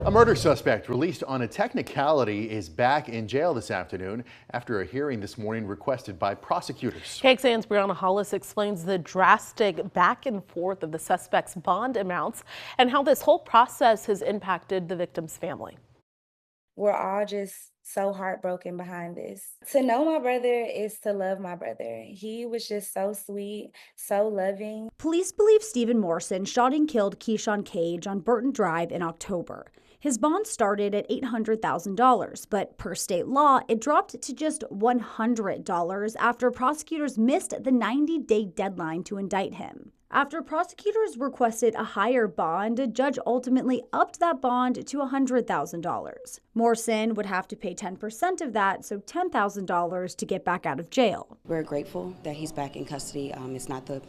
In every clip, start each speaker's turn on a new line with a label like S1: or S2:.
S1: A murder suspect released on a technicality is back in jail this afternoon after a hearing this morning requested by prosecutors.
S2: KXAN's Brianna Hollis explains the drastic back and forth of the suspect's bond amounts and how this whole process has impacted the victim's family.
S3: We're all just so heartbroken behind this. To know my brother is to love my brother. He was just so sweet, so loving.
S4: Police believe Stephon Morson shot and killed Keyshawn Cage on Burton Drive in October. His bond started at $800,000, but per state law, it dropped to just $100 after prosecutors missed the 90-day deadline to indict him. After prosecutors requested a higher bond, a judge ultimately upped that bond to $100,000. Morson would have to pay 10% of that, so $10,000 to get back out of jail.
S5: We're grateful that he's back in custody. It's not the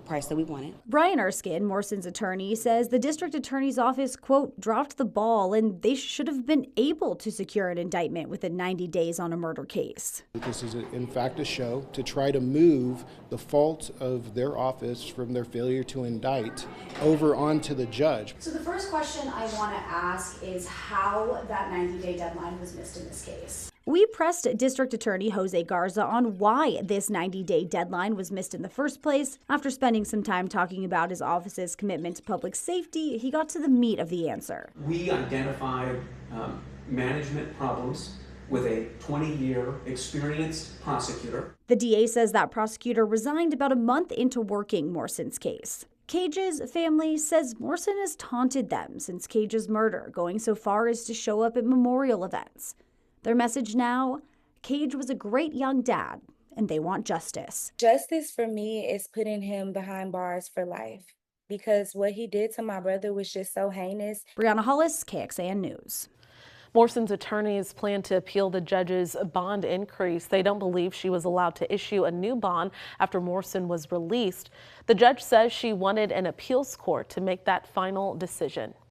S5: price that we wanted.
S4: Brian Erskine, Morson's attorney, says the district attorney's office, quote, dropped the ball and they should have been able to secure an indictment within 90 days on a murder case.
S6: This is, in fact, a show to try to move the fault of their office from their failure to indict over onto the judge.
S4: So the first question I want to ask is how that 90-day deadline was missed in this case. We pressed District Attorney Jose Garza on why this 90-day deadline was missed in the first place. After spending some time talking about his office's commitment to public safety, he got to the meat of the answer.
S7: We identified management problems with a 20-year experienced prosecutor.
S4: The DA says that prosecutor resigned about a month into working Morson's case. Cage's family says Morson has taunted them since Cage's murder, going so far as to show up at memorial events. Their message now, Cage was a great young dad, and they want justice.
S3: Justice for me is putting him behind bars for life, because what he did to my brother was just so heinous.
S4: Brianna Hollis, KXAN News.
S2: Morson's attorneys plan to appeal the judge's bond increase. They don't believe she was allowed to issue a new bond after Morson was released. The judge says she wanted an appeals court to make that final decision.